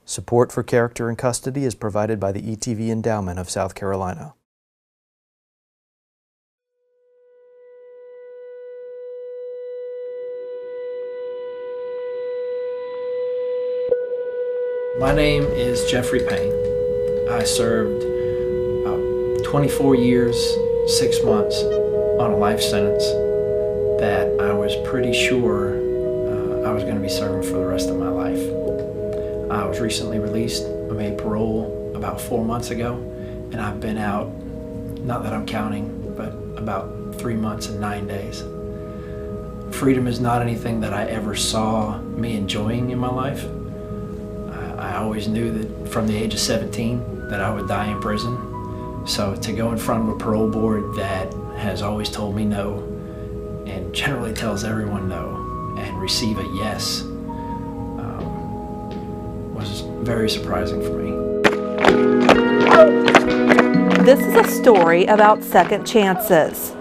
Support for Character in Custody is provided by the ETV Endowment of South Carolina. My name is Jeffrey Payne. I served 24 years, 6 months on a life sentence that I was pretty sure I was going to be serving for the rest of my life. I was recently released. I made parole about 4 months ago, and I've been out, not that I'm counting, but about 3 months and 9 days. Freedom is not anything that I ever saw me enjoying in my life. I always knew that from the age of 17 that I would die in prison. So to go in front of a parole board that has always told me no and generally tells everyone no and receive a yes was very surprising for me. This is a story about second chances,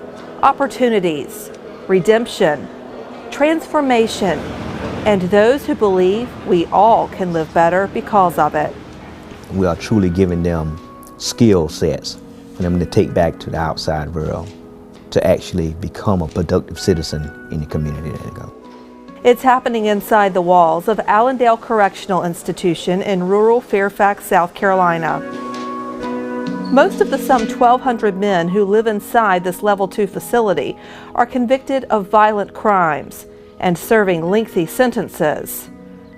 opportunities, redemption, transformation, and those who believe we all can live better because of it. We are truly giving them skill sets for them to take back to the outside world to actually become a productive citizen in the community that they go. It's happening inside the walls of Allendale Correctional Institution in rural Fairfax, South Carolina. Most of the some 1,200 men who live inside this Level 2 facility are convicted of violent crimes and serving lengthy sentences.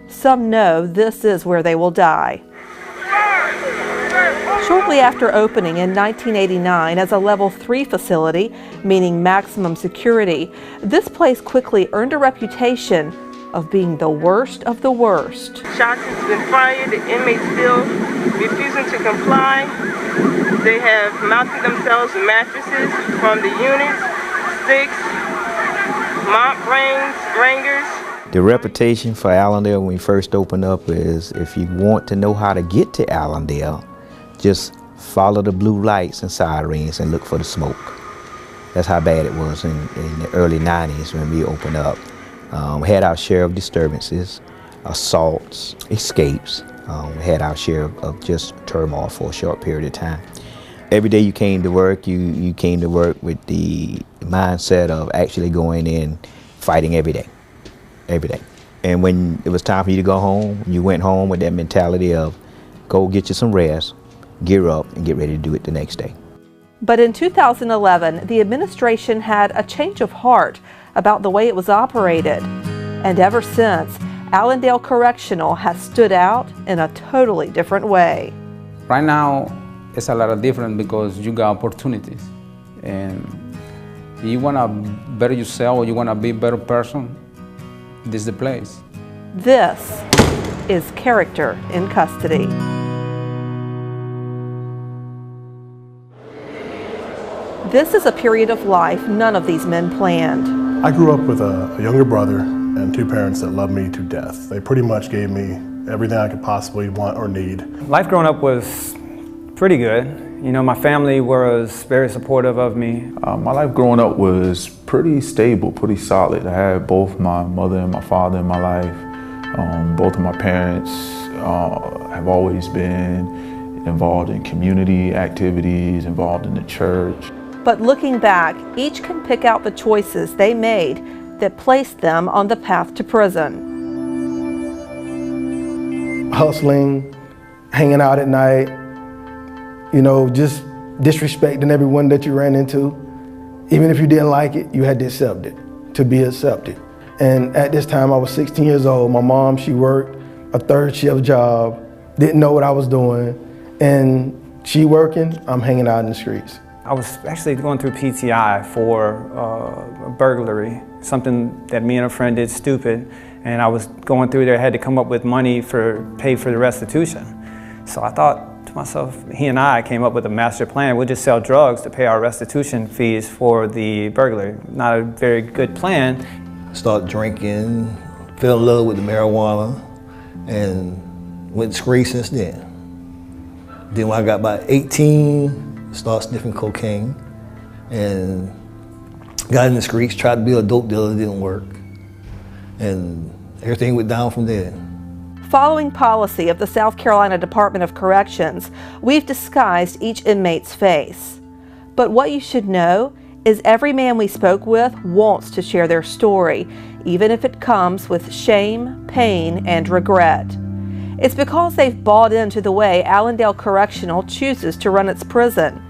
Some know this is where they will die. Shortly after opening in 1989 as a Level 3 facility, meaning maximum security, this place quickly earned a reputation of being the worst of the worst. Shots have been fired, the inmates still refusing to comply. They have mounted themselves in mattresses from the units, sticks, mop rangers. The reputation for Allendale when we first opened up is if you want to know how to get to Allendale, just follow the blue lights and sirens and look for the smoke. That's how bad it was in the early 90s when we opened up. We had our share of disturbances, assaults, escapes. We had our share of just turmoil for a short period of time. Every day you came to work, you came to work with the mindset of actually going in, fighting every day. And when it was time for you to go home, you went home with that mentality of go get you some rest, gear up, and get ready to do it the next day. But in 2011, the administration had a change of heart about the way it was operated. And ever since, Allendale Correctional has stood out in a totally different way. Right now, it's a lot of different because you got opportunities. And you want to better yourself or you want to be a better person, this is the place. This is Character in Custody. This is a period of life none of these men planned. I grew up with a younger brother and 2 parents that loved me to death. They pretty much gave me everything I could possibly want or need. Life growing up was pretty good. You know, my family was very supportive of me. My life growing up was pretty stable, pretty solid. I had both my mother and my father in my life. Both of my parents have always been involved in community activities, involved in the church. But looking back, each can pick out the choices they made that placed them on the path to prison. Hustling, hanging out at night, you know, just disrespecting everyone that you ran into. Even if you didn't like it, you had to accept it, to be accepted. And at this time, I was 16 years old. My mom, she worked a 3rd shift job, didn't know what I was doing. And she working, I'm hanging out in the streets. I was actually going through PTI for a burglary, something that me and a friend did stupid. And I was going through there, had to come up with money for pay for the restitution. So I thought to myself, he and I came up with a master plan. We'll just sell drugs to pay our restitution fees for the burglary. Not a very good plan. Started drinking, fell in love with the marijuana, and went to scree since then. Then when I got about 18, started sniffing cocaine, and got in the streets, tried to be a dope dealer, it didn't work. And everything went down from there. Following policy of the South Carolina Department of Corrections, we've disguised each inmate's face. But what you should know is every man we spoke with wants to share their story, even if it comes with shame, pain, and regret. It's because they've bought into the way Allendale Correctional chooses to run its prison,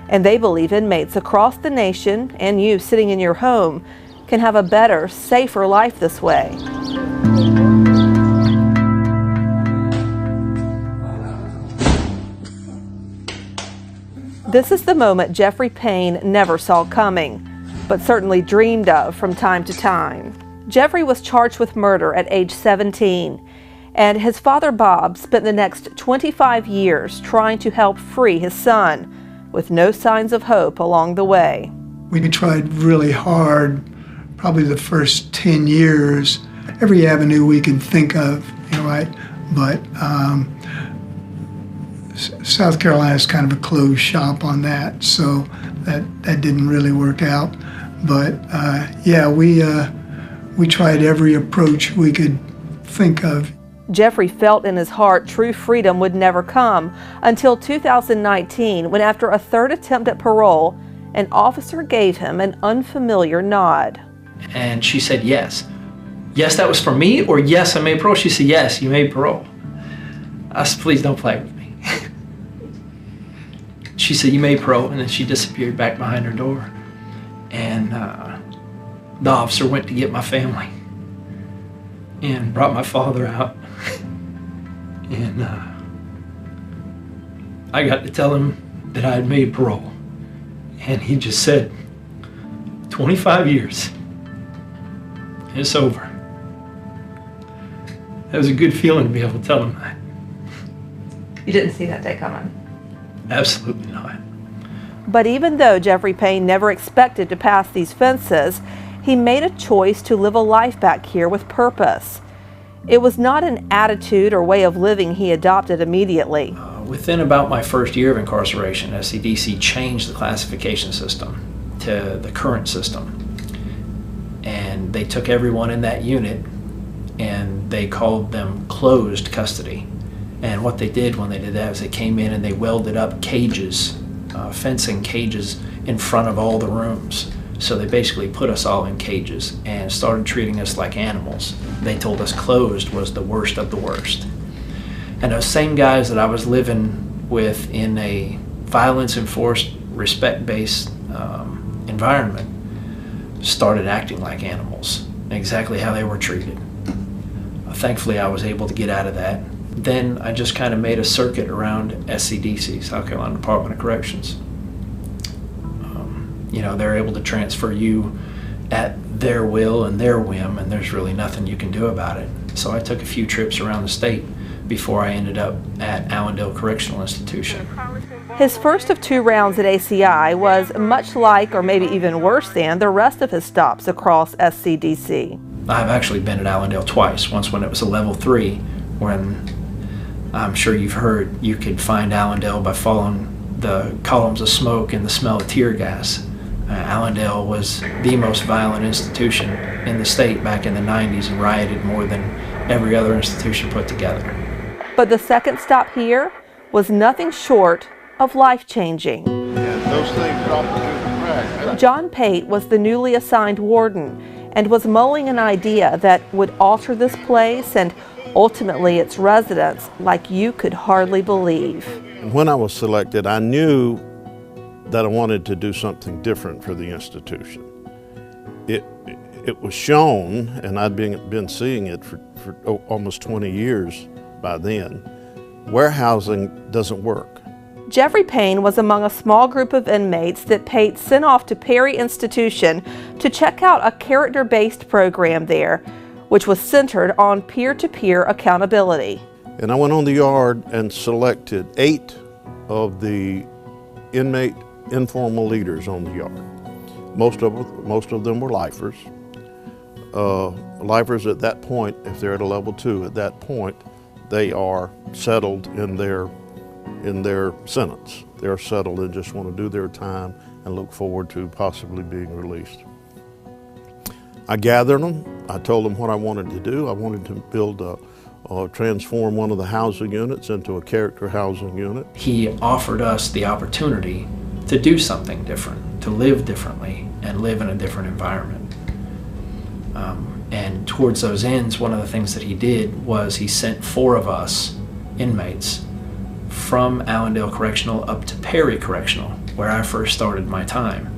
and they believe inmates across the nation, and you sitting in your home, can have a better, safer life this way. This is the moment Jeffrey Payne never saw coming, but certainly dreamed of from time to time. Jeffrey was charged with murder at age 17, and his father Bob spent the next 25 years trying to help free his son, with no signs of hope along the way. We tried really hard, probably the first 10 years, every avenue we could think of, right? But South Carolina is kind of a closed shop on that, so that didn't really work out. But yeah, we tried every approach we could think of. Jeffrey felt in his heart true freedom would never come until 2019, when after a third attempt at parole, an officer gave him an unfamiliar nod. And she said yes. Yes, that was for me, or yes, I made parole? She said, yes, you made parole. I said, please don't play with me. She said, you made parole, and then she disappeared back behind her door. And the officer went to get my family and brought my father out. And I got to tell him that I had made parole. And he just said, 25 years, it's over. It was a good feeling to be able to tell him that. You didn't see that day coming? Absolutely not. But even though Jeffrey Payne never expected to pass these fences, he made a choice to live a life back here with purpose. It was not an attitude or way of living he adopted immediately. Within about my first year of incarceration, SCDC changed the classification system to the current system. And they took everyone in that unit and they called them closed custody. And what they did when they did that is they came in and they welded up cages, fencing cages in front of all the rooms. So they basically put us all in cages and started treating us like animals. They told us closed was the worst of the worst. And those same guys that I was living with in a violence-enforced, respect-based environment started acting like animals, exactly how they were treated. Thankfully, I was able to get out of that. Then I just kind of made a circuit around SCDC, South Carolina Department of Corrections. You know, they're able to transfer you at their will and their whim, and there's really nothing you can do about it. So I took a few trips around the state before I ended up at Allendale Correctional Institution. His first of 2 rounds at ACI was much like, or maybe even worse than, the rest of his stops across SCDC. I've actually been at Allendale twice, once when it was a level 3, when I'm sure you've heard you could find Allendale by following the columns of smoke and the smell of tear gas. Allendale was the most violent institution in the state back in the 90s and rioted more than every other institution put together. But the second stop here was nothing short of life-changing. Those things drop into the crack. John Pate was the newly assigned warden and was mulling an idea that would alter this place and ultimately its residents like you could hardly believe. When I was selected, I knew that I wanted to do something different for the institution. It was shown, and I'd been seeing it for almost 20 years by then, warehousing doesn't work. Jeffrey Payne was among a small group of inmates that Pate sent off to Perry Institution to check out a character-based program there, which was centered on peer-to-peer accountability. And I went on the yard and selected 8 of the inmate informal leaders on the yard. Most of them were lifers. Lifers at that point, if they're at a level 2, at that point, they are settled in their sentence. They're settled and just want to do their time and look forward to possibly being released. I gathered them. I told them what I wanted to do. I wanted to build transform one of the housing units into a character housing unit. He offered us the opportunity to do something different, to live differently and live in a different environment. And towards those ends, one of the things that he did was he sent 4 of us, inmates, from Allendale Correctional up to Perry Correctional, where I first started my time,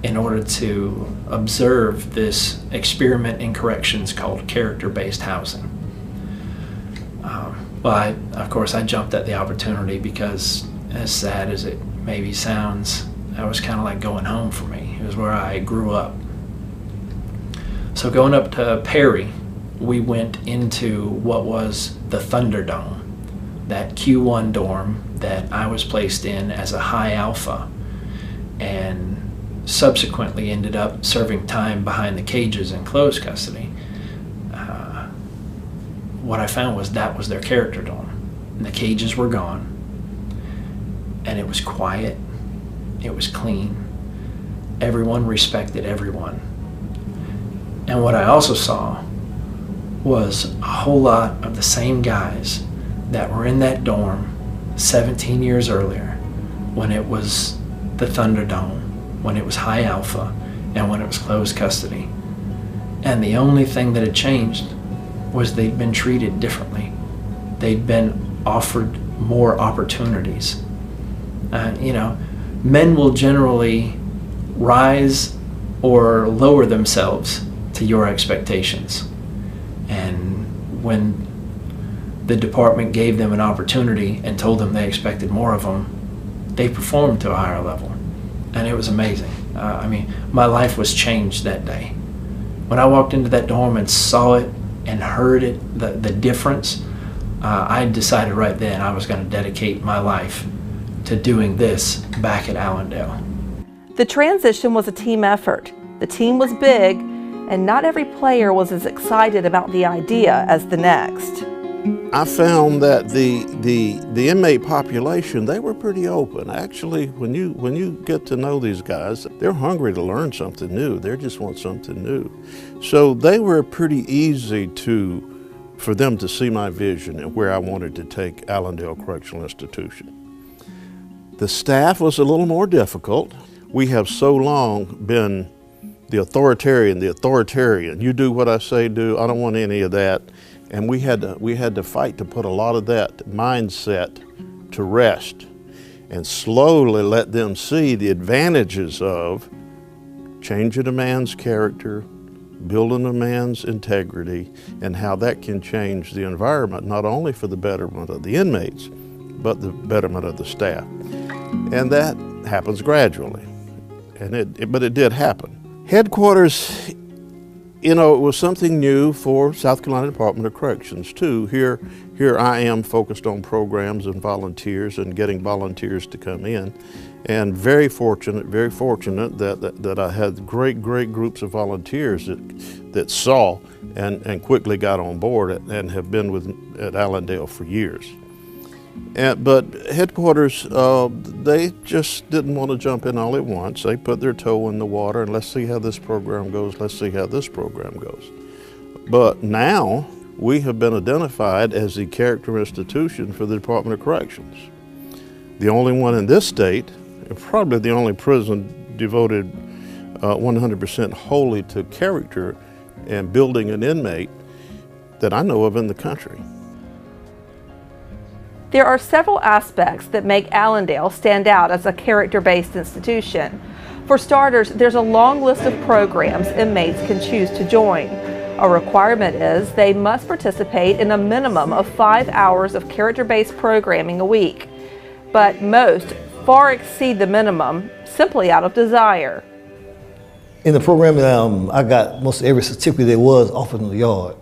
in order to observe this experiment in corrections called character-based housing. Well, of course, I jumped at the opportunity because, as sad as it maybe sounds, that was kind of like going home for me. It was where I grew up. So going up to Perry, we went into what was the Thunderdome, that Q1 dorm that I was placed in as a high alpha, and subsequently ended up serving time behind the cages in closed custody. What I found was that was their character dorm. And the cages were gone, and it was quiet, it was clean, everyone respected everyone. And what I also saw was a whole lot of the same guys that were in that dorm 17 years earlier, when it was the Thunderdome, when it was high alpha, and when it was closed custody. And the only thing that had changed was they'd been treated differently. They'd been offered more opportunities. You know, men will generally rise or lower themselves to your expectations. And when the department gave them an opportunity and told them they expected more of them, they performed to a higher level. And it was amazing. I mean, my life was changed that day. When I walked into that dorm and saw it and heard it, the difference, I decided right then I was going to dedicate my life to doing this back at Allendale. The transition was a team effort. The team was big, and not every player was as excited about the idea as the next. I found that the inmate population, they were pretty open. Actually, when you get to know these guys, they're hungry to learn something new. They just want something new. So they were pretty easy for them to see my vision and where I wanted to take Allendale Correctional Institution. The staff was a little more difficult. We have so long been the authoritarian. You do what I say do, I don't want any of that. And we had to fight to put a lot of that mindset to rest and slowly let them see the advantages of changing a man's character, building a man's integrity, and how that can change the environment, not only for the betterment of the inmates, but the betterment of the staff. And that happens gradually, but it did happen. Headquarters, you know, it was something new for South Carolina Department of Corrections too. Here I am focused on programs and volunteers and getting volunteers to come in. And very fortunate that I had great groups of volunteers that saw and quickly got on board and have been at Allendale for years. But headquarters, they just didn't want to jump in all at once. They put their toe in the water and let's see how this program goes, let's see how this program goes. But now we have been identified as the character institution for the Department of Corrections. The only one in this state, and probably the only prison devoted 100% wholly to character and building an inmate that I know of in the country. There are several aspects that make Allendale stand out as a character-based institution. For starters, there's a long list of programs inmates can choose to join. A requirement is they must participate in a minimum of 5 hours of character-based programming a week. But most far exceed the minimum simply out of desire. In the program, I got most every certificate there was offered in the yard.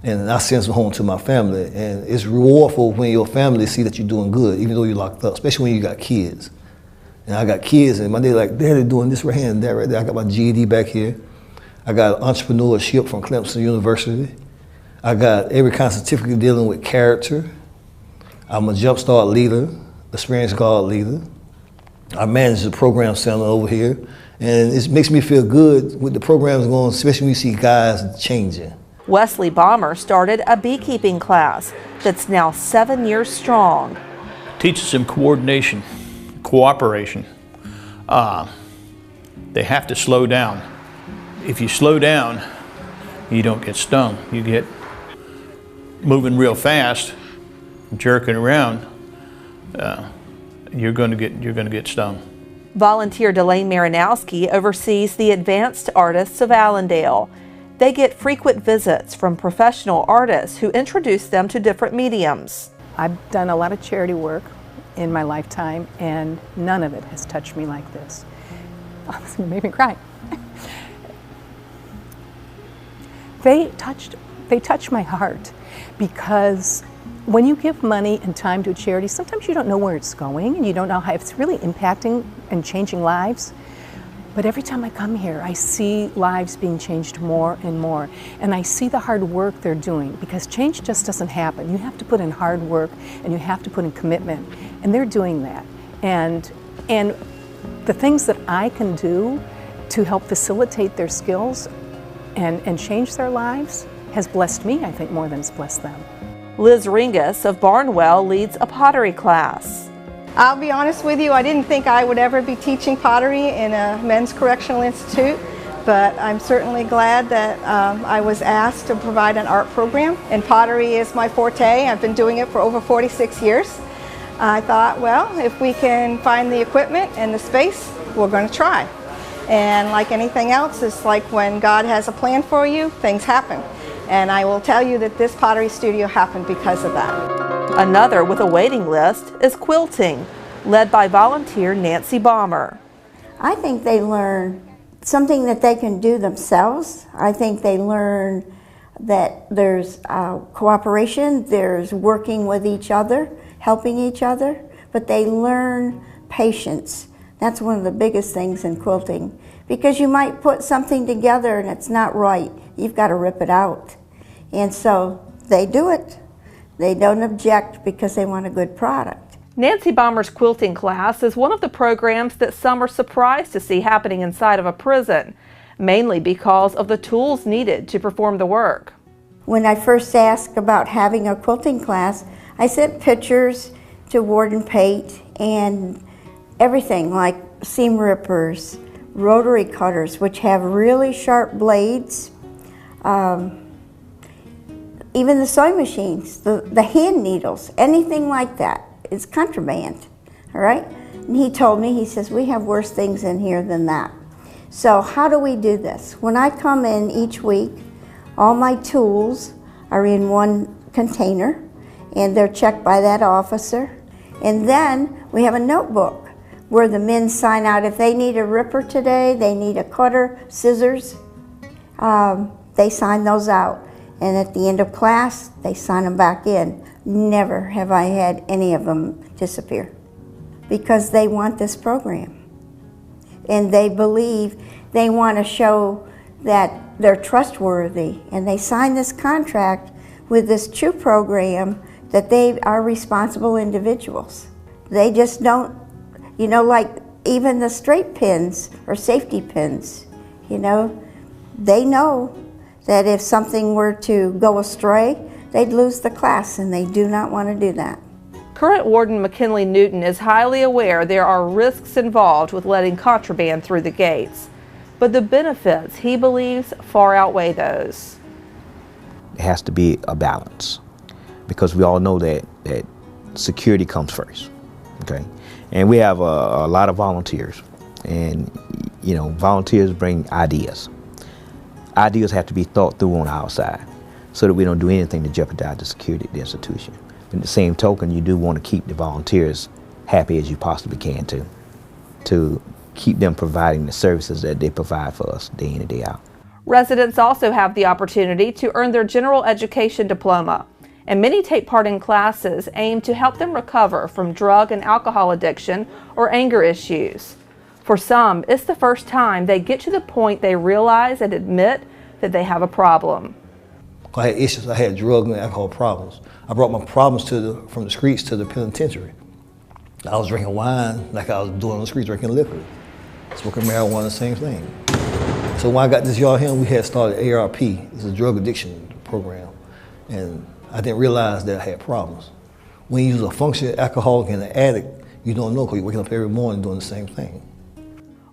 And I send them home to my family. And it's rewardful when your family see that you're doing good, even though you're locked up, especially when you got kids. And I got kids, and my dad's like, Daddy doing this right here and that right there. I got my GED back here. I got entrepreneurship from Clemson University. I got every kind of certificate dealing with character. I'm a Jumpstart leader, experienced guard leader. I manage the program center over here. And it makes me feel good with the programs going, especially when you see guys changing. Wesley Balmer started a beekeeping class that's now 7 years strong. Teaches them coordination, cooperation. They have to slow down. If you slow down, you don't get stung. You get moving real fast, jerking around, you're going to get stung. Volunteer Delane Marinowski oversees the Advanced Artists of Allendale. They get frequent visits from professional artists who introduce them to different mediums. I've done a lot of charity work in my lifetime, and none of it has touched me like this. Oh, this made me cry. They touched my heart, because when you give money and time to a charity, sometimes you don't know where it's going, and you don't know how it's really impacting and changing lives. But every time I come here, I see lives being changed more and more. And I see the hard work they're doing, because change just doesn't happen. You have to put in hard work, and you have to put in commitment. And they're doing that. And the things that I can do to help facilitate their skills and change their lives has blessed me, I think, more than it's blessed them. Liz Ringus of Barnwell leads a pottery class. I'll be honest with you, I didn't think I would ever be teaching pottery in a men's correctional institute, but I'm certainly glad that I was asked to provide an art program. And pottery is my forte. I've been doing it for over 46 years. I thought, well, if we can find the equipment and the space, we're going to try. And like anything else, it's like when God has a plan for you, things happen. And I will tell you that this pottery studio happened because of that. Another with a waiting list is quilting, led by volunteer Nancy Balmer. I think they learn something that they can do themselves. I think they learn that there's cooperation, there's working with each other, helping each other, but they learn patience. That's one of the biggest things in quilting, because you might put something together and it's not right. You've got to rip it out. And so they do it. They don't object because they want a good product. Nancy Balmer's quilting class is one of the programs that some are surprised to see happening inside of a prison, mainly because of the tools needed to perform the work. When I first asked about having a quilting class, I sent pictures to Warden Pate and everything like seam rippers, rotary cutters, which have really sharp blades, even the sewing machines, the hand needles, anything like that is contraband, all right? And he told me, he says, we have worse things in here than that. So how do we do this? When I come in each week, all my tools are in one container, and they're checked by that officer. And then we have a notebook where the men sign out if they need a ripper today, they need a cutter, scissors, they sign those out. And at the end of class, they sign them back in. Never have I had any of them disappear, because they want this program. And they believe, they want to show that they're trustworthy. And they sign this contract with this true program that they are responsible individuals. They just don't, you know, like even the straight pins or safety pins, you know, they know that if something were to go astray, they'd lose the class, and they do not want to do that. Current Warden McKinley Newton is highly aware there are risks involved with letting contraband through the gates, but the benefits, he believes, far outweigh those. It has to be a balance, because we all know that security comes first, okay? And we have a lot of volunteers, and you know, volunteers bring ideas. Ideas have to be thought through on our side so that we don't do anything to jeopardize the security of the institution. But at the same token, you do want to keep the volunteers happy as you possibly can to keep them providing the services that they provide for us day in and day out. Residents also have the opportunity to earn their general education diploma, and many take part in classes aimed to help them recover from drug and alcohol addiction or anger issues. For some, it's the first time they get to the point they realize and admit that they have a problem. I had issues. I had drug and alcohol problems. I brought my problems from the streets to the penitentiary. I was drinking wine like I was doing on the streets, drinking liquor. Smoking marijuana, the same thing. So when I got this yard here, we had started ARP. It's a drug addiction program. And I didn't realize that I had problems. When you use a functioning alcoholic and an addict, you don't know because you're waking up every morning doing the same thing.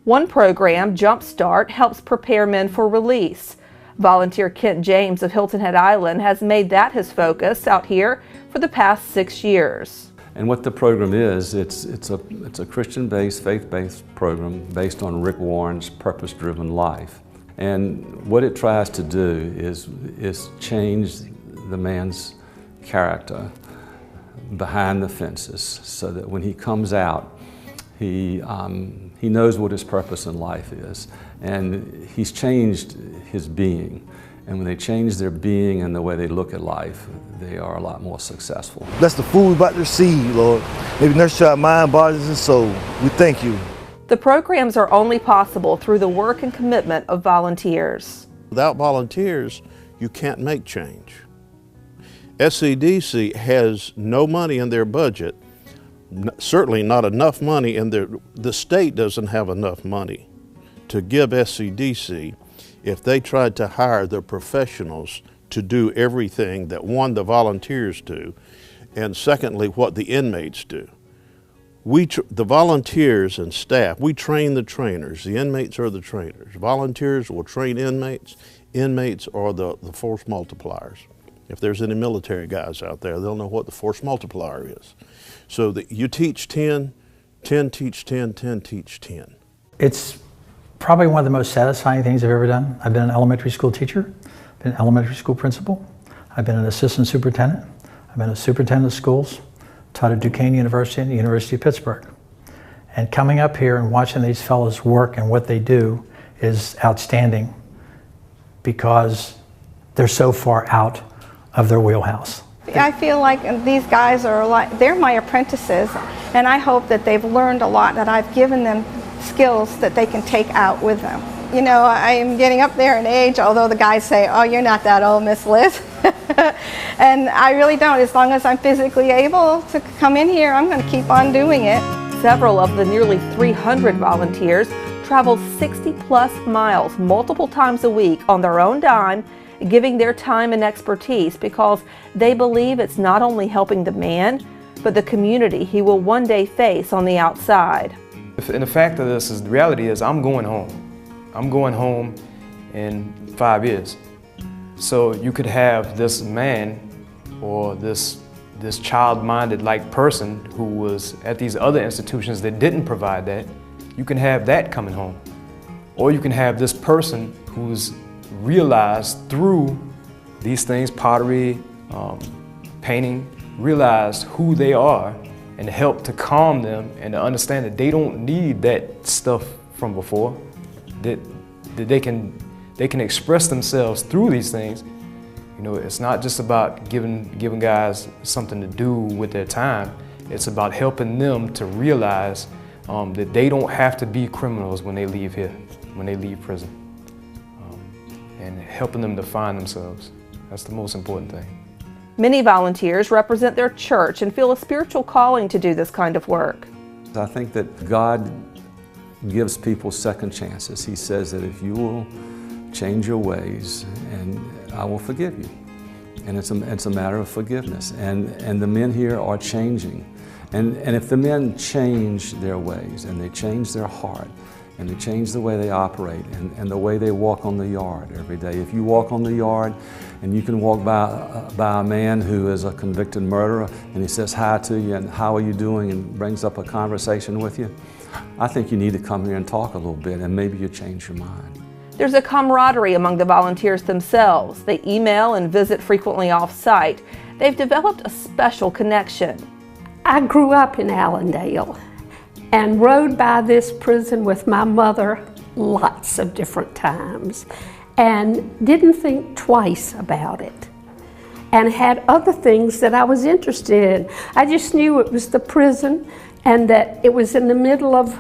One program, Jumpstart, helps prepare men for release. Volunteer Kent James of Hilton Head Island has made that his focus out here for the past 6 years. And what the program is, it's a Christian-based, faith-based program based on Rick Warren's purpose-driven life. And what it tries to do is change the man's character behind the fences so that when he comes out, he knows what his purpose in life is. And he's changed his being. And when they change their being and the way they look at life, they are a lot more successful. Bless the food we're about to receive, Lord. Maybe nurture our mind, bodies, and soul. We thank you. The programs are only possible through the work and commitment of volunteers. Without volunteers, you can't make change. SCDC has no money in their budget, certainly not enough money in the state doesn't have enough money to give SCDC if they tried to hire their professionals to do everything that, one, the volunteers do, and secondly, what the inmates do. The volunteers and staff, we train the trainers. The inmates are the trainers. Volunteers will train inmates. Inmates are the force multipliers. If there's any military guys out there, they'll know what the force multiplier is. So that you teach 10, 10 teach 10, 10 teach 10. It's probably one of the most satisfying things I've ever done. I've been an elementary school teacher, been an elementary school principal, I've been an assistant superintendent, I've been a superintendent of schools, taught at Duquesne University and the University of Pittsburgh. And coming up here and watching these fellows work and what they do is outstanding because they're so far out of their wheelhouse. I feel like these guys they're my apprentices, and I hope that they've learned a lot, that I've given them skills that they can take out with them. You know, I am getting up there in age, although the guys say, oh, you're not that old, Miss Liz. And I really don't. As long as I'm physically able to come in here, I'm going to keep on doing it. Several of the nearly 300 volunteers travel 60-plus miles multiple times a week on their own dime, giving their time and expertise because they believe it's not only helping the man, but the community he will one day face on the outside. And the fact of this is, the reality is, I'm going home. I'm going home in 5 years. So you could have this man or this child-minded like person who was at these other institutions that didn't provide that. You can have that coming home. Or you can have this person who's realized through these things, pottery, painting, realize who they are and help to calm them and to understand that they don't need that stuff from before, that they can express themselves through these things. You know, it's not just about giving guys something to do with their time. It's about helping them to realize that they don't have to be criminals when they leave here, when they leave prison. And helping them to find themselves. That's the most important thing. Many volunteers represent their church and feel a spiritual calling to do this kind of work. I think that God gives people second chances. He says that if you will change your ways, and I will forgive you. And it's a matter of forgiveness. And the men here are changing. And if the men change their ways and they change their heart, and they change the way they operate and the way they walk on the yard every day. If you walk on the yard and you can walk by a man who is a convicted murderer and he says hi to you and how are you doing and brings up a conversation with you, I think you need to come here and talk a little bit and maybe you change your mind. There's a camaraderie among the volunteers themselves. They email and visit frequently off-site. They've developed a special connection. I grew up in Allendale and rode by this prison with my mother lots of different times and didn't think twice about it and had other things that I was interested in. I just knew it was the prison and that it was in the middle of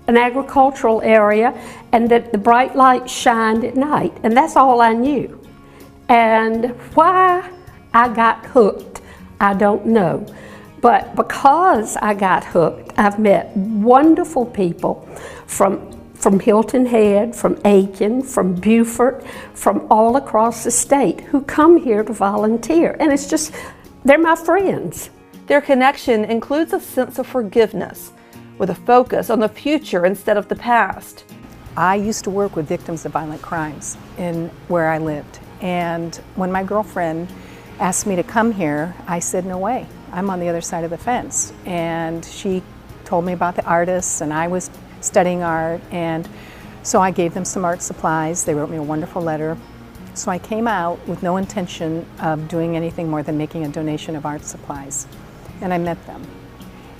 an agricultural area and that the bright lights shined at night, and that's all I knew. And why I got hooked, I don't know. But because I got hooked, I've met wonderful people from from Hilton Head, from Aiken, from Beaufort, from all across the state who come here to volunteer. And it's just, they're my friends. Their connection includes a sense of forgiveness, with a focus on the future instead of the past. I used to work with victims of violent crimes in where I lived. And when my girlfriend asked me to come here, I said, no way, I'm on the other side of the fence. And she told me about the artists, and I was studying art, and so I gave them some art supplies. They wrote me a wonderful letter. So I came out with no intention of doing anything more than making a donation of art supplies. And I met them.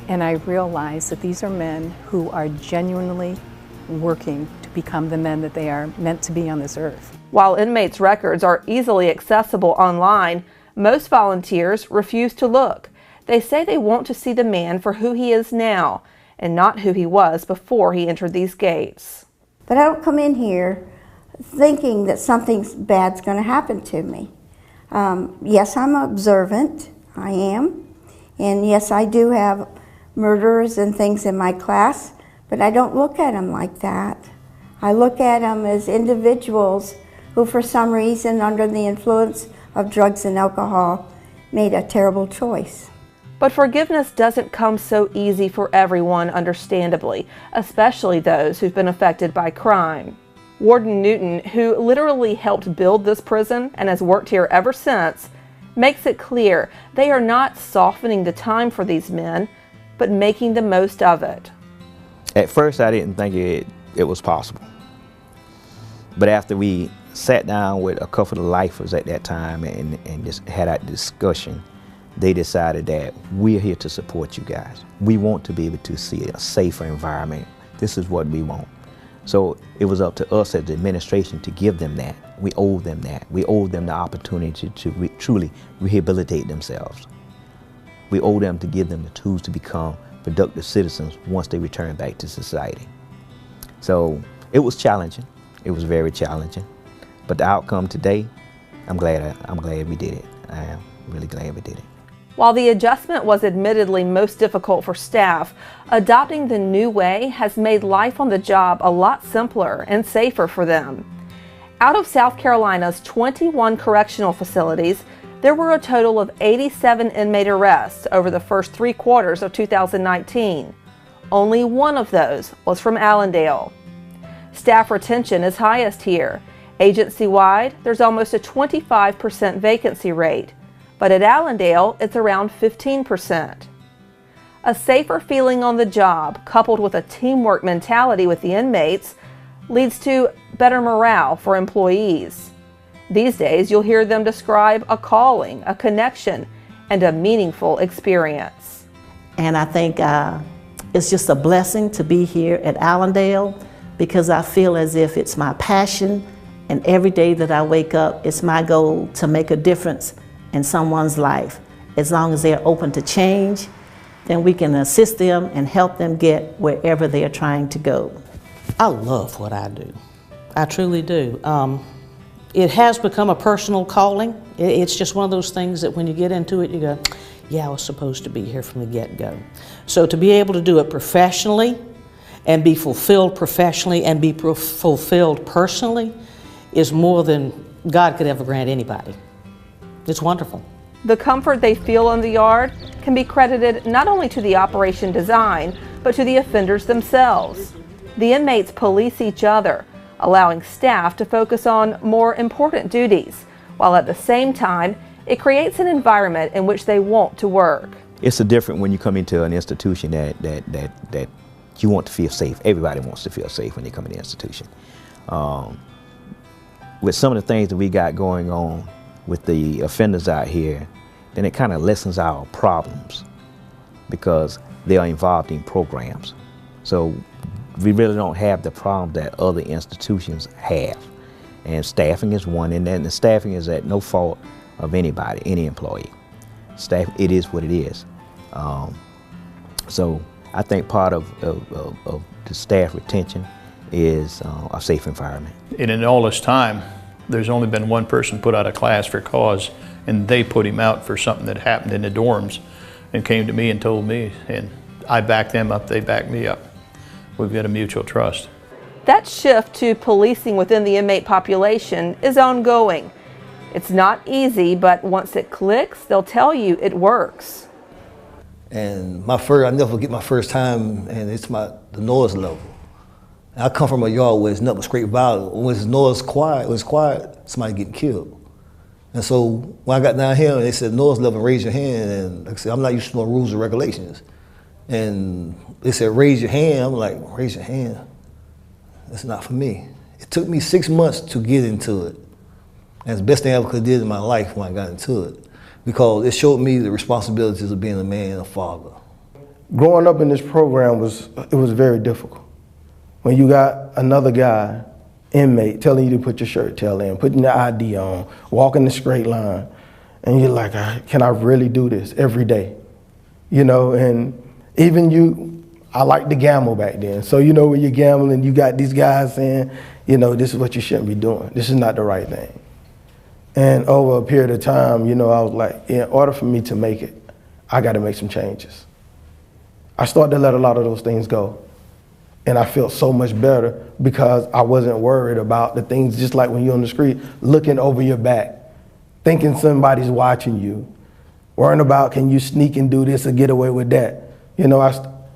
And I realized that these are men who are genuinely working to become the men that they are meant to be on this earth. While inmates' records are easily accessible online, most volunteers refuse to look. They say they want to see the man for who he is now, and not who he was before he entered these gates. But I don't come in here thinking that something bad's going to happen to me. Yes, I'm observant, I am, and yes, I do have murderers and things in my class, but I don't look at them like that. I look at them as individuals who for some reason, under the influence of drugs and alcohol, made a terrible choice. But forgiveness doesn't come so easy for everyone, understandably, especially those who've been affected by crime. Warden Newton, who literally helped build this prison and has worked here ever since, makes it clear they are not softening the time for these men, but making the most of it. At first, I didn't think it was possible. But after we sat down with a couple of lifers at that time and just had that discussion, they decided that we're here to support you guys. We want to be able to see a safer environment. This is what we want. So it was up to us as the administration to give them that. We owe them that. We owe them the opportunity to truly rehabilitate themselves. We owe them to give them the tools to become productive citizens once they return back to society. So it was challenging. It was very challenging. But the outcome today, I'm glad we did it. I am really glad we did it. While the adjustment was admittedly most difficult for staff, adopting the new way has made life on the job a lot simpler and safer for them. Out of South Carolina's 21 correctional facilities, there were a total of 87 inmate arrests over the first 3 quarters of 2019. Only one of those was from Allendale. Staff retention is highest here. Agency-wide, there's almost a 25% vacancy rate, but at Allendale, it's around 15%. A safer feeling on the job, coupled with a teamwork mentality with the inmates, leads to better morale for employees. These days, you'll hear them describe a calling, a connection, and a meaningful experience. And I think it's just a blessing to be here at Allendale, because I feel as if it's my passion, and every day that I wake up, it's my goal to make a difference in someone's life. As long as they're open to change, then we can assist them and help them get wherever they are trying to go. I love what I do. I truly do. It has become a personal calling. It's just one of those things that when you get into it, you go, yeah, I was supposed to be here from the get-go. So to be able to do it professionally and be fulfilled professionally and be fulfilled personally is more than God could ever grant anybody. It's wonderful. The comfort they feel in the yard can be credited not only to the operation design, but to the offenders themselves. The inmates police each other, allowing staff to focus on more important duties, while at the same time, it creates an environment in which they want to work. It's a different when you come into an institution that you want to feel safe. Everybody wants to feel safe when they come in the institution. With some of the things that we got going on with the offenders out here, then it kind of lessens our problems because they are involved in programs. So we really don't have the problem that other institutions have. And staffing is one, and then the staffing is at no fault of anybody, any employee. Staff, it is what it is. So I think part of the staff retention is a safe environment. And in all this time, there's only been one person put out of class for cause, and they put him out for something that happened in the dorms and came to me and told me, and I backed them up, they backed me up. We've got a mutual trust. That shift to policing within the inmate population is ongoing. It's not easy, but once it clicks, they'll tell you it works. And I'll never forget my first time, and it's the noise level. I come from a yard where it's nothing but straight violence. When it's noise quiet, somebody getting killed. And so when I got down here, they said noise level, raise your hand. And like I said, I'm not used to no rules and regulations. And they said, raise your hand. I'm like, raise your hand. That's not for me. It took me 6 months to get into it. That's the best thing I ever could have did in my life when I got into it, because it showed me the responsibilities of being a man and a father. Growing up in this program was very difficult. When you got another guy, inmate, telling you to put your shirt tail in, putting your ID on, walking the straight line, and you're like, can I really do this every day? You know, and even I liked to gamble back then. So you know when you're gambling, you got these guys saying, you know, this is what you shouldn't be doing. This is not the right thing. And over a period of time, you know, I was like, in order for me to make it, I got to make some changes. I started to let a lot of those things go. And I felt so much better because I wasn't worried about the things, just like when you're on the street, looking over your back, thinking somebody's watching you, worrying about can you sneak and do this or get away with that. You know,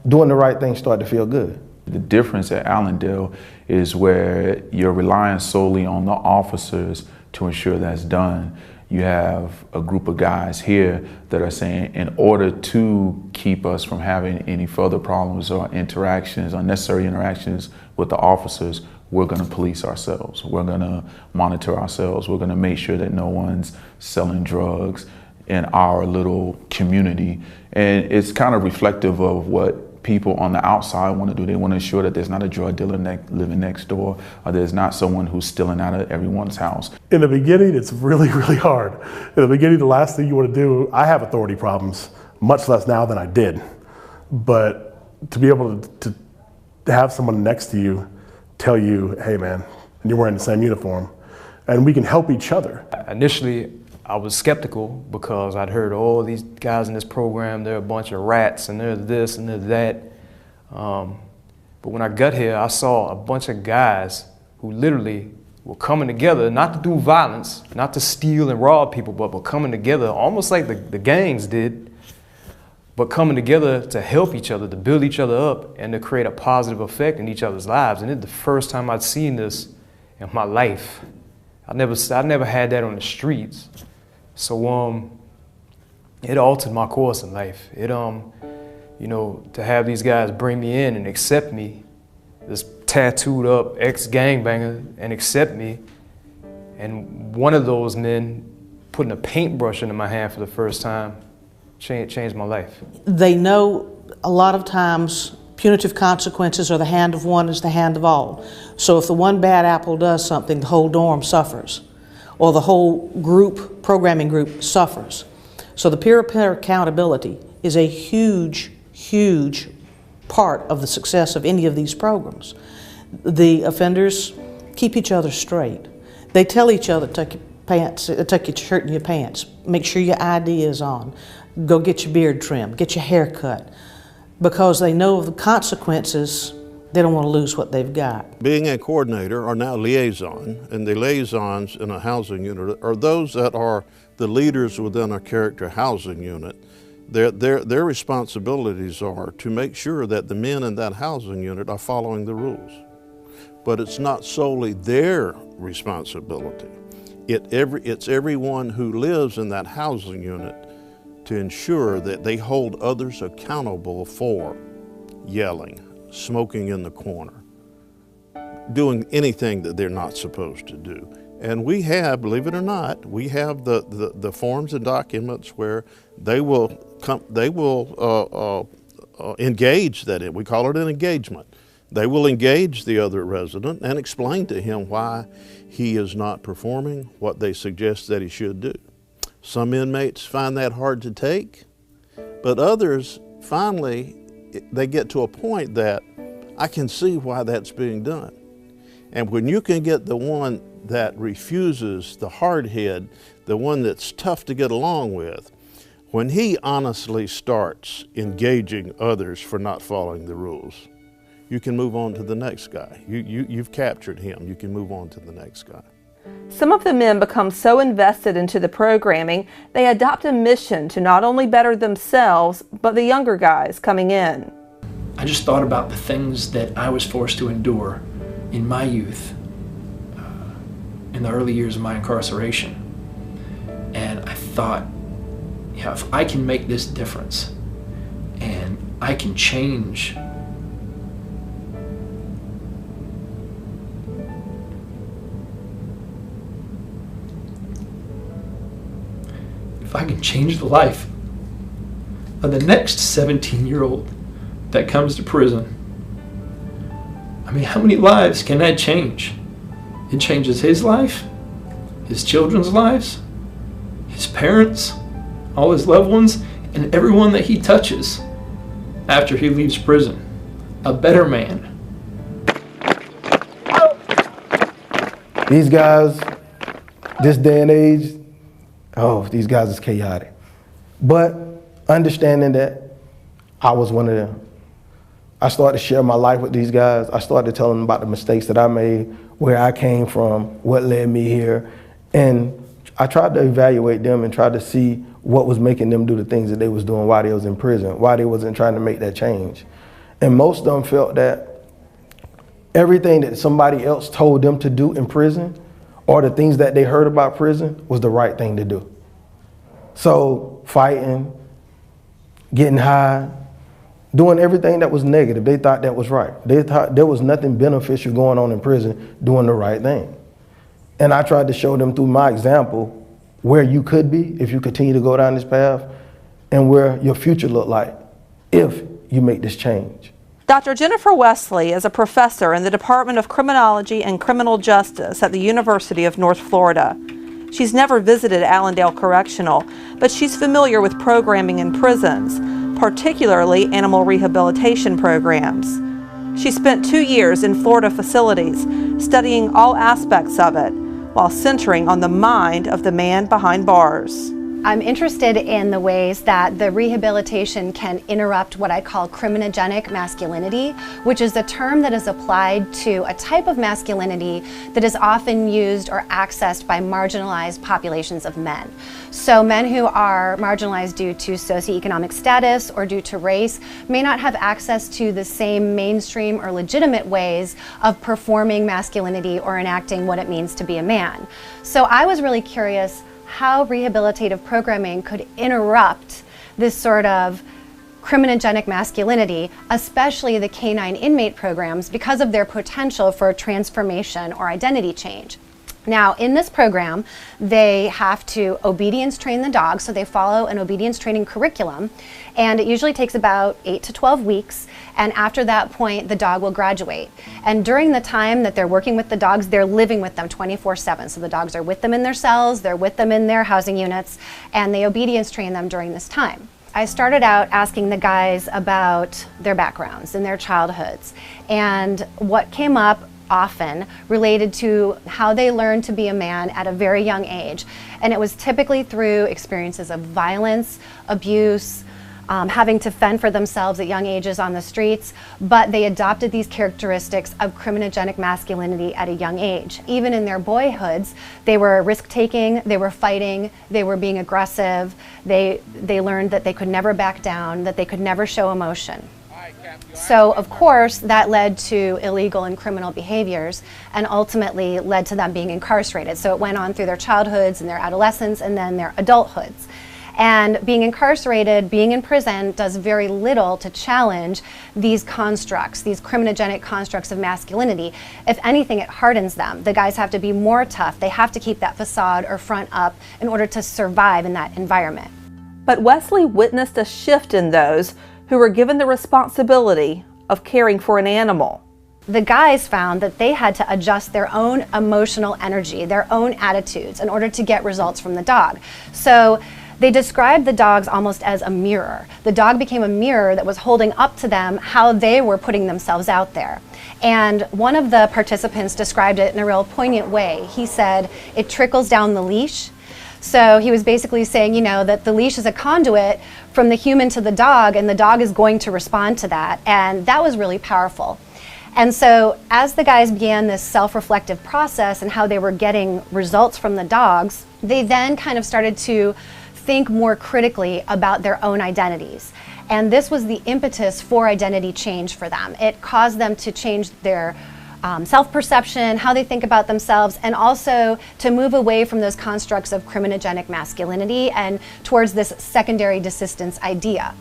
doing the right thing started to feel good. The difference at Allendale is where you're relying solely on the officers to ensure that's done. You have a group of guys here that are saying, in order to keep us from having any further problems or interactions, unnecessary interactions with the officers, we're going to police ourselves. We're going to monitor ourselves. We're going to make sure that no one's selling drugs in our little community. And it's kind of reflective of what people on the outside want to do. They want to ensure that there's not a drug dealer living next door, or there's not someone who's stealing out of everyone's house. In the beginning, it's really, really hard. In the beginning, the last thing you want to do, I have authority problems, much less now than I did. But to be able to have someone next to you tell you, hey man, and you're wearing the same uniform, and we can help each other. Initially, I was skeptical because I'd heard all these guys in this program, they're a bunch of rats and they're this and they're that. But when I got here, I saw a bunch of guys who literally were coming together, not to do violence, not to steal and rob people, but were coming together almost like the gangs did, but coming together to help each other, to build each other up and to create a positive effect in each other's lives. And it's the first time I'd seen this in my life. I never had that on the streets. So it altered my course in life. It you know, to have these guys bring me in and accept me, this tattooed up ex-gangbanger, and accept me, and one of those men putting a paintbrush into my hand for the first time changed my life. They know a lot of times punitive consequences are the hand of one is the hand of all. So if the one bad apple does something, the whole dorm suffers, or the whole group, programming group, suffers. So the peer-to-peer accountability is a huge, huge part of the success of any of these programs. The offenders keep each other straight. They tell each other, tuck your shirt in your pants, make sure your ID is on, go get your beard trimmed, get your hair cut, because they know of the consequences. They don't want to lose what they've got. Being a coordinator or now liaison, and the liaisons in a housing unit are those that are the leaders within a character housing unit. Their responsibilities are to make sure that the men in that housing unit are following the rules. But it's not solely their responsibility. It's everyone who lives in that housing unit to ensure that they hold others accountable for yelling, smoking in the corner, doing anything that they're not supposed to do. And we have, believe it or not, we have the forms and documents where they will engage that. We call it an engagement. They will engage the other resident and explain to him why he is not performing what they suggest that he should do. Some inmates find that hard to take, but others finally they get to a point that I can see why that's being done. And when you can get the one that refuses, the hardhead, the one that's tough to get along with, when he honestly starts engaging others for not following the rules, you can move on to the next guy. You've captured him, you can move on to the next guy. Some of the men become so invested into the programming, they adopt a mission to not only better themselves, but the younger guys coming in. I just thought about the things that I was forced to endure in my youth, in the early years of my incarceration. And I thought, yeah, if I can make this difference and I can change the life of the next 17-year-old that comes to prison, I mean, how many lives can that change? It changes his life, his children's lives, his parents, all his loved ones, and everyone that he touches after he leaves prison. A better man. These guys, this day and age, oh, these guys is chaotic. But understanding that I was one of them. I started to share my life with these guys. I started telling them about the mistakes that I made, where I came from, what led me here. And I tried to evaluate them and try to see what was making them do the things that they was doing while they was in prison, why they wasn't trying to make that change. And most of them felt that everything that somebody else told them to do in prison or the things that they heard about prison was the right thing to do. So fighting, getting high, doing everything that was negative, they thought that was right. They thought there was nothing beneficial going on in prison doing the right thing. And I tried to show them through my example where you could be if you continue to go down this path and where your future looked like if you make this change. Dr. Jennifer Wesley is a professor in the Department of Criminology and Criminal Justice at the University of North Florida. She's never visited Allendale Correctional, but she's familiar with programming in prisons, particularly animal rehabilitation programs. She spent 2 years in Florida facilities, studying all aspects of it, while centering on the mind of the man behind bars. I'm interested in the ways that the rehabilitation can interrupt what I call criminogenic masculinity, which is a term that is applied to a type of masculinity that is often used or accessed by marginalized populations of men. So men who are marginalized due to socioeconomic status or due to race may not have access to the same mainstream or legitimate ways of performing masculinity or enacting what it means to be a man. So I was really curious how rehabilitative programming could interrupt this sort of criminogenic masculinity, especially the canine inmate programs, because of their potential for transformation or identity change. Now, in this program, they have to obedience train the dog, so they follow an obedience training curriculum, and it usually takes about 8 to 12 weeks, and after that point, the dog will graduate. And during the time that they're working with the dogs, they're living with them 24/7, so the dogs are with them in their cells, they're with them in their housing units, and they obedience train them during this time. I started out asking the guys about their backgrounds and their childhoods, and what came up often related to how they learned to be a man at a very young age. And it was typically through experiences of violence, abuse, having to fend for themselves at young ages on the streets, but they adopted these characteristics of criminogenic masculinity at a young age. Even in their boyhoods, they were risk-taking, they were fighting, they were being aggressive, they learned that they could never back down, that they could never show emotion. So, of course, that led to illegal and criminal behaviors and ultimately led to them being incarcerated. So it went on through their childhoods and their adolescence and then their adulthoods. And being incarcerated, being in prison, does very little to challenge these constructs, these criminogenic constructs of masculinity. If anything, it hardens them. The guys have to be more tough. They have to keep that facade or front up in order to survive in that environment. But Wesley witnessed a shift in those who were given the responsibility of caring for an animal. The guys found that they had to adjust their own emotional energy, their own attitudes, in order to get results from the dog. So they described the dogs almost as a mirror. The dog became a mirror that was holding up to them how they were putting themselves out there. And one of the participants described it in a real poignant way. He said, it trickles down the leash. So he was basically saying, you know, that the leash is a conduit from the human to the dog, and the dog is going to respond to that. And that was really powerful. And so as the guys began this self-reflective process and how they were getting results from the dogs, they then kind of started to think more critically about their own identities. And this was the impetus for identity change for them. It caused them to change their self-perception, how they think about themselves, and also to move away from those constructs of criminogenic masculinity and towards this secondary desistance idea.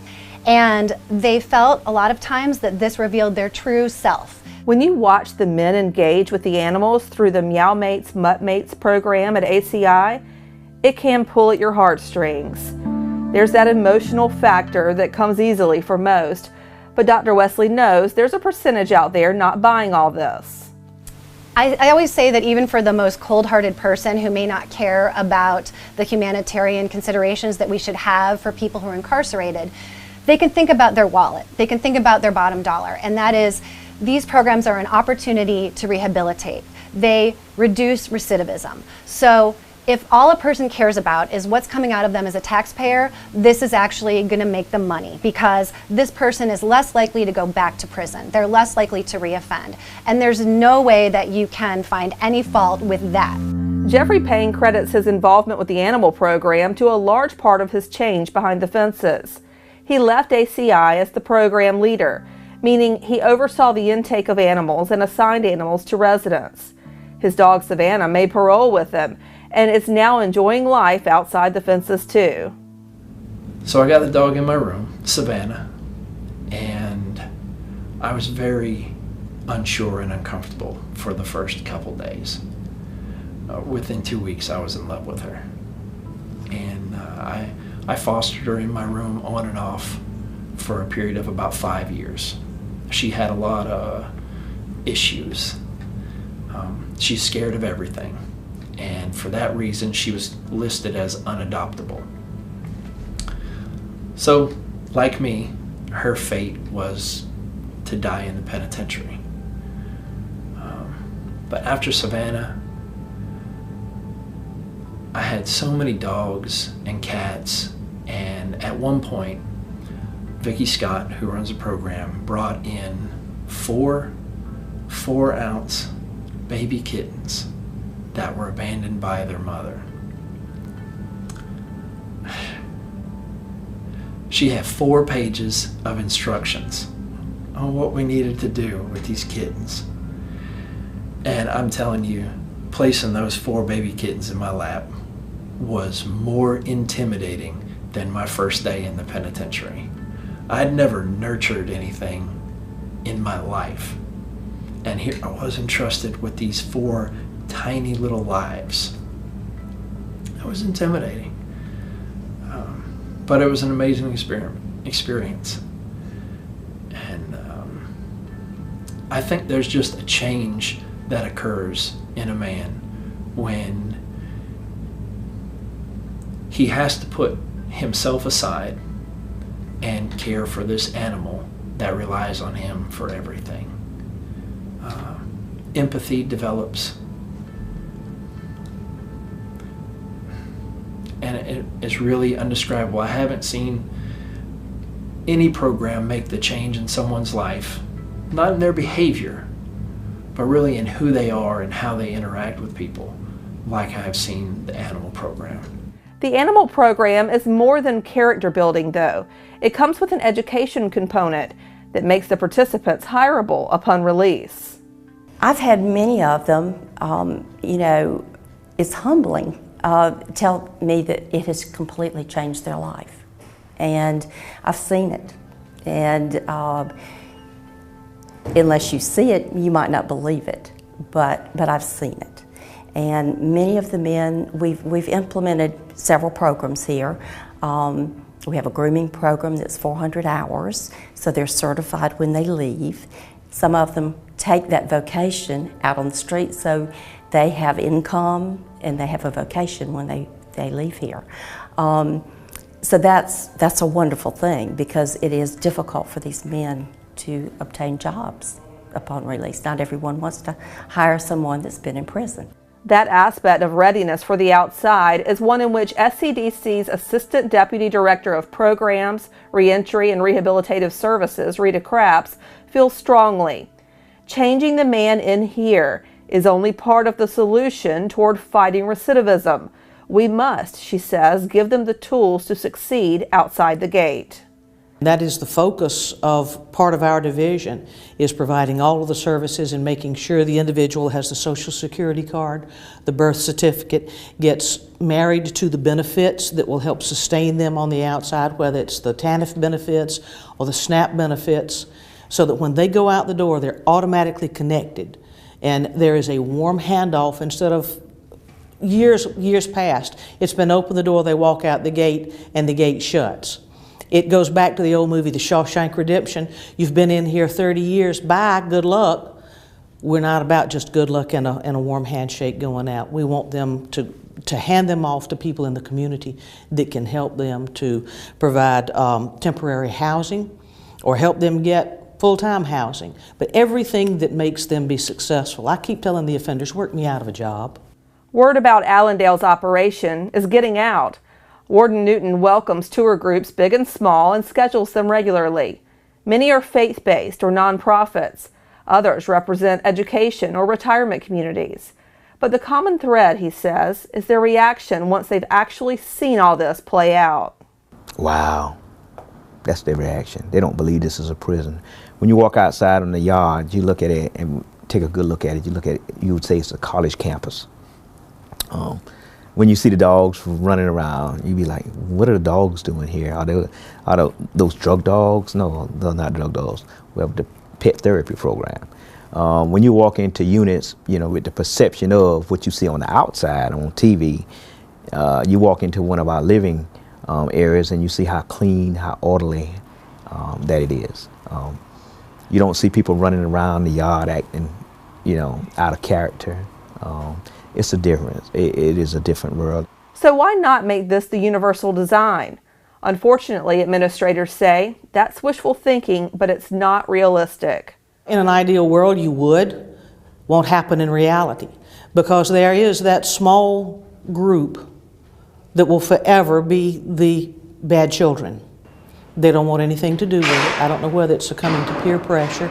And they felt a lot of times that this revealed their true self. When you watch the men engage with the animals through the Meow Mates, Mutt Mates program at ACI, it can pull at your heartstrings. There's that emotional factor that comes easily for most, but Dr. Wesley knows there's a percentage out there not buying all this. I always say that even for the most cold-hearted person who may not care about the humanitarian considerations that we should have for people who are incarcerated, they can think about their wallet, they can think about their bottom dollar, and that is these programs are an opportunity to rehabilitate. They reduce recidivism. So if all a person cares about is what's coming out of them as a taxpayer, this is actually going to make them money because this person is less likely to go back to prison. They're less likely to reoffend. And there's no way that you can find any fault with that. Jeffrey Payne credits his involvement with the animal program to a large part of his change behind the fences. He left ACI as the program leader, meaning he oversaw the intake of animals and assigned animals to residents. His dog Savannah made parole with him and is now enjoying life outside the fences too. So I got the dog in my room, Savannah, and I was very unsure and uncomfortable for the first couple days. Within 2 weeks I was in love with her, and I fostered her in my room on and off for a period of about 5 years. She had a lot of issues. She's scared of everything, and for that reason she was listed as unadoptable. So, like me, her fate was to die in the penitentiary. But after Savannah, I had so many dogs and cats, and at one point Vicki Scott, who runs the program, brought in four 4-ounce baby kittens that were abandoned by their mother. She had 4 pages of instructions on what we needed to do with these kittens. And I'm telling you, placing those 4 baby kittens in my lap was more intimidating than my first day in the penitentiary. I'd never nurtured anything in my life. And here I was entrusted with these 4 tiny little lives. It was intimidating. But it was an amazing experience. And I think there's just a change that occurs in a man when he has to put himself aside and care for this animal that relies on him for everything. Empathy develops, and it is really undescribable. I haven't seen any program make the change in someone's life, not in their behavior, but really in who they are and how they interact with people, like I have seen the animal program. The animal program is more than character building though. It comes with an education component that makes the participants hireable upon release. I've had many of them, you know, it's humbling, tell me that it has completely changed their life. And I've seen it. And unless you see it, you might not believe it, but I've seen it. And many of the men, we've implemented several programs here. We have a grooming program that's 400 hours, so they're certified when they leave. Some of them take that vocation out on the street, so they have income and they have a vocation when they leave here. So that's a wonderful thing, because it is difficult for these men to obtain jobs upon release. Not everyone wants to hire someone that's been in prison. That aspect of readiness for the outside is one in which SCDC's Assistant Deputy Director of Programs, Reentry, and Rehabilitative Services, Rita Craps, feels strongly. Changing the man in here is only part of the solution toward fighting recidivism. We must, she says, give them the tools to succeed outside the gate. That is the focus of part of our division, is providing all of the services and making sure the individual has the Social Security card, the birth certificate, gets married to the benefits that will help sustain them on the outside, whether it's the TANF benefits or the SNAP benefits, so that when they go out the door, they're automatically connected. And there is a warm handoff instead of years past. It's been open the door, they walk out the gate, and the gate shuts. It goes back to the old movie, The Shawshank Redemption. You've been in here 30 years, bye, good luck. We're not about just good luck and a warm handshake going out. We want them to hand them off to people in the community that can help them to provide temporary housing or help them get full-time housing, but everything that makes them be successful. I keep telling the offenders, work me out of a job. Word about Allendale's operation is getting out. Warden Newton welcomes tour groups big and small and schedules them regularly. Many are faith-based or nonprofits. Others represent education or retirement communities. But the common thread, he says, is their reaction once they've actually seen all this play out. Wow, that's their reaction. They don't believe this is a prison. When you walk outside in the yard, you look at it and take a good look at it. You look at it, you would say it's a college campus. When you see the dogs running around, you'd be like, what are the dogs doing here? Are those drug dogs? No, they're not drug dogs. We have the pet therapy program. When you walk into units, you know, with the perception of what you see on the outside on TV, you walk into one of our living areas and you see how clean, how orderly that it is. You don't see people running around the yard acting, you know, out of character. It's a difference. It is a different world. So why not make this the universal design? Unfortunately, administrators say that's wishful thinking, but it's not realistic. In an ideal world, you would. Won't happen in reality, because there is that small group that will forever be the bad children. They don't want anything to do with it. I don't know whether it's succumbing to peer pressure,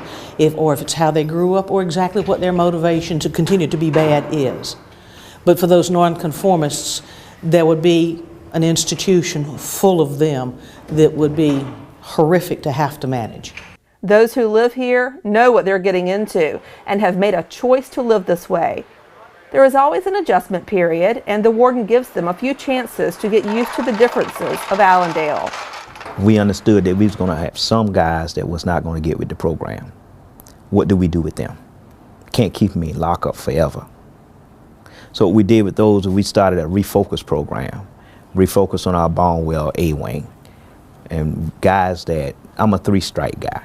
or if it's how they grew up, or exactly what their motivation to continue to be bad is. But for those nonconformists, there would be an institution full of them that would be horrific to have to manage. Those who live here know what they're getting into and have made a choice to live this way. There is always an adjustment period, and the warden gives them a few chances to get used to the differences of Allendale. We understood that we was going to have some guys that was not going to get with the program. What do we do with them? Can't keep them in lockup forever. So what we did with those, we started a refocus program, refocus on our Barnwell A wing, and guys that, I'm a 3-strike guy,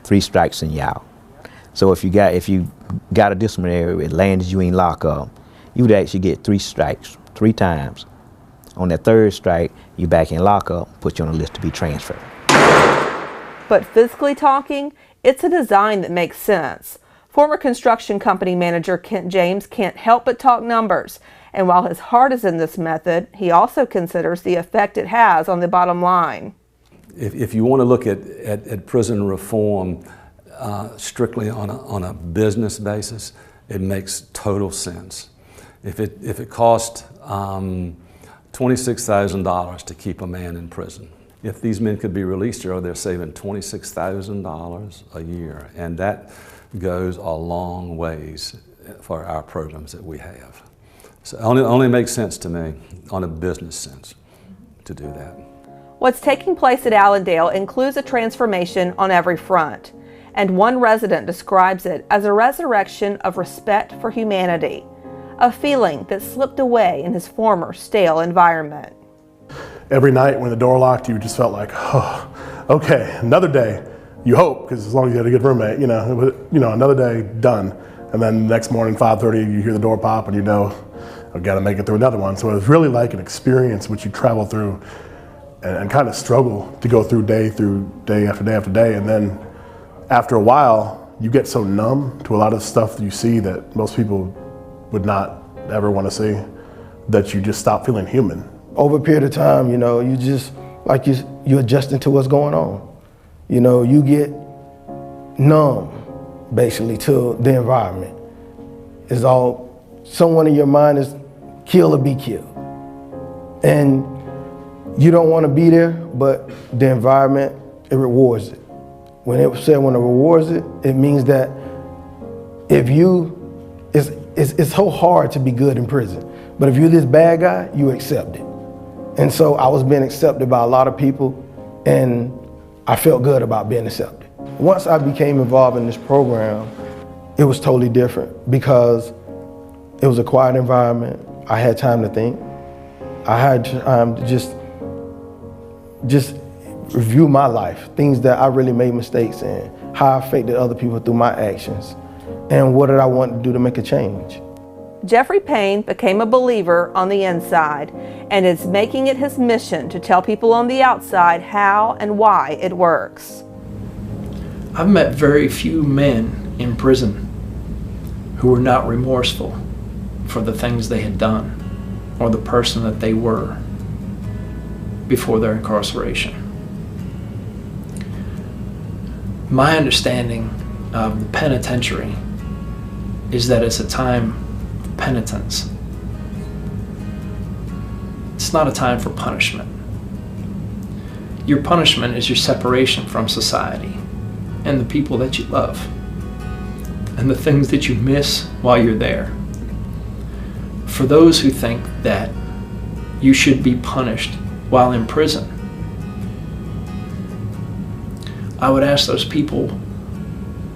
3 strikes and you out. So if you got a disciplinary, it landed you in lockup, you would actually get 3 strikes 3 times. On that 3rd strike, you back in lockup, put you on a list to be transferred. But physically talking, it's a design that makes sense. Former construction company manager Kent James can't help but talk numbers, and while his heart is in this method, he also considers the effect it has on the bottom line. If you want to look at prison reform strictly on a business basis, it makes total sense. If it cost $26,000 to keep a man in prison, if these men could be released here, they're saving $26,000 a year, and that goes a long ways for our programs that we have. So it only makes sense to me on a business sense to do that. What's taking place at Allendale includes a transformation on every front, and one resident describes it as a resurrection of respect for humanity, a feeling that slipped away in his former stale environment. Every night when the door locked, you just felt like, oh, okay, another day. You hope, because as long as you had a good roommate, another day done. And then the next morning, 5:30, you hear the door pop and you know, I've got to make it through another one. So it was really like an experience which you travel through and kind of struggle to go through day after day after day. And then after a while, you get so numb to a lot of stuff that you see that most people would not ever want to see, that you just stop feeling human. Over a period of time, you just, like you're adjusting to what's going on. You get numb basically, to the environment. It's all, someone in your mind is kill or be killed. And you don't want to be there, but the environment, it rewards it. When it said when it rewards it, it means that if you, it's so hard to be good in prison, but if you're this bad guy, you accept it. And so I was being accepted by a lot of people, and I felt good about being accepted. Once I became involved in this program, it was totally different because it was a quiet environment. I had time to think. I had time to just review my life, things that I really made mistakes in, how I affected other people through my actions, and what did I want to do to make a change. Jeffrey Payne became a believer on the inside and is making it his mission to tell people on the outside how and why it works. I've met very few men in prison who were not remorseful for the things they had done or the person that they were before their incarceration. My understanding of the penitentiary is that it's a time of penitence. It's not a time for punishment. Your punishment is your separation from society and the people that you love and the things that you miss while you're there. For those who think that you should be punished while in prison, I would ask those people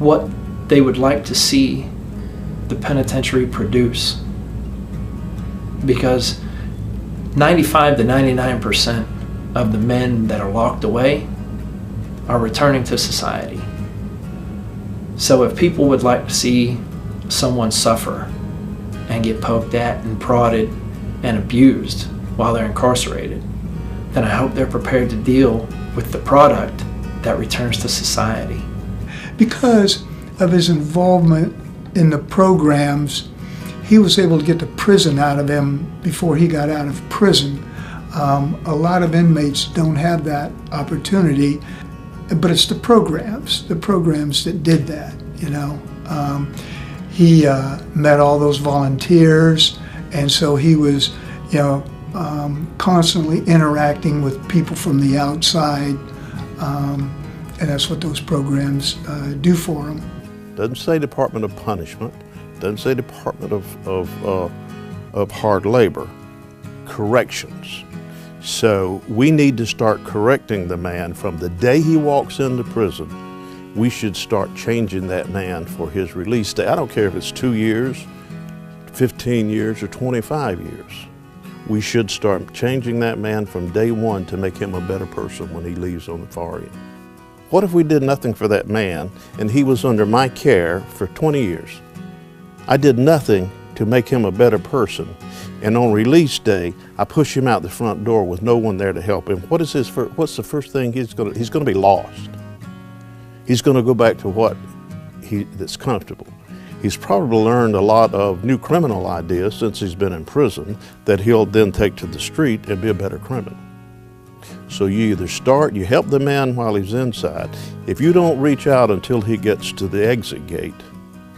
what they would like to see the penitentiary produce, because 95 to 99% of the men that are locked away are returning to society. So if people would like to see someone suffer and get poked at and prodded and abused while they're incarcerated, then I hope they're prepared to deal with the product that returns to society. Because of his involvement in the programs, he was able to get the prison out of him before he got out of prison. A lot of inmates don't have that opportunity, but it's the programs that did that, you know. He met all those volunteers, and so he was, you know, constantly interacting with people from the outside, and that's what those programs do for him. Doesn't say Department of Punishment, doesn't say Department of Hard Labor, corrections. So we need to start correcting the man from the day he walks into prison. We should start changing that man for his release day. I don't care if it's 2 years, 15 years, or 25 years. We should start changing that man from day one to make him a better person when he leaves on the far end. What if we did nothing for that man and he was under my care for 20 years? I did nothing to make him a better person, and on release day, I push him out the front door with no one there to help him. What's the first thing he's going to be lost? He's going to go back to that's comfortable. He's probably learned a lot of new criminal ideas since he's been in prison that he'll then take to the street and be a better criminal. So you either you help the man while he's inside. If you don't reach out until he gets to the exit gate,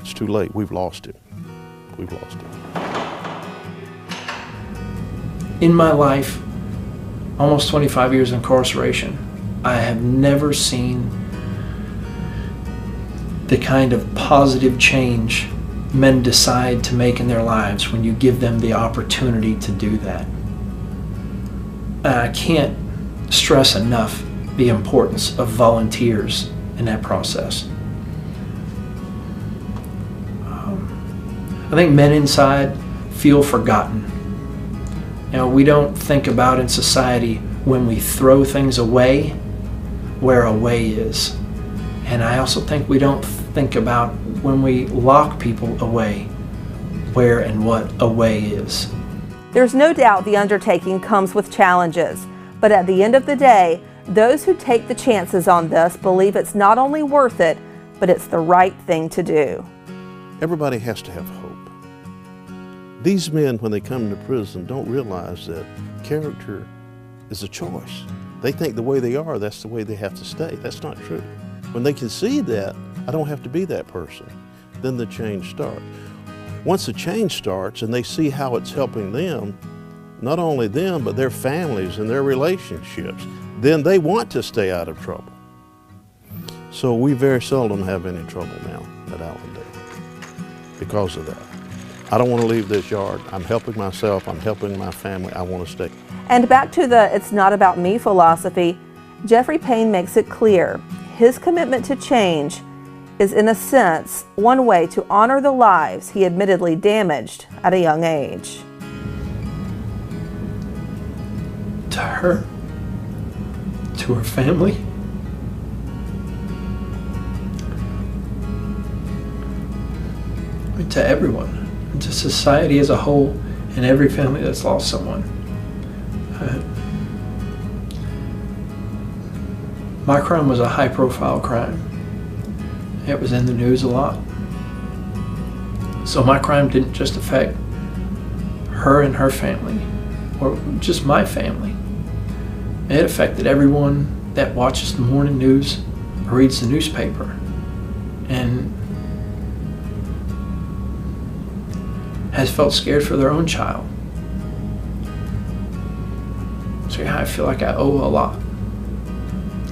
it's too late. We've lost him. We've lost him. In my life, almost 25 years incarceration, I have never seen the kind of positive change men decide to make in their lives when you give them the opportunity to do that. And I can't stress enough the importance of volunteers in that process. I think men inside feel forgotten. You know, we don't think about in society when we throw things away, where away is. And I also think we don't think about when we lock people away, where and what away is. There's no doubt the undertaking comes with challenges, but at the end of the day, those who take the chances on this believe it's not only worth it, but it's the right thing to do. Everybody has to have hope. These men, when they come to prison, don't realize that character is a choice. They think the way they are, that's the way they have to stay. That's not true. When they can see that, I don't have to be that person. Then the change starts. Once the change starts and they see how it's helping them, not only them, but their families and their relationships, then they want to stay out of trouble. So we very seldom have any trouble now at Allendale because of that. I don't want to leave this yard. I'm helping myself, I'm helping my family, I want to stay. And back to the "it's not about me" philosophy, Jeffrey Payne makes it clear his commitment to change is, in a sense, one way to honor the lives he admittedly damaged at a young age. To her, to her family, to everyone, and to society as a whole, and every family that's lost someone. My crime was a high-profile crime. It was in the news a lot. So my crime didn't just affect her and her family, or just my family. It affected everyone that watches the morning news or reads the newspaper and has felt scared for their own child. So yeah, I feel like I owe a lot,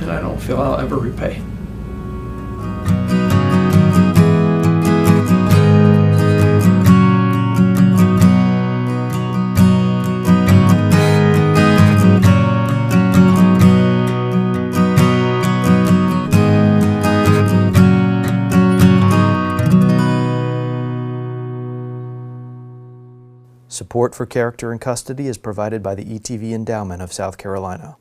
and I don't feel I'll ever repay. Support for Character in Custody is provided by the ETV Endowment of South Carolina.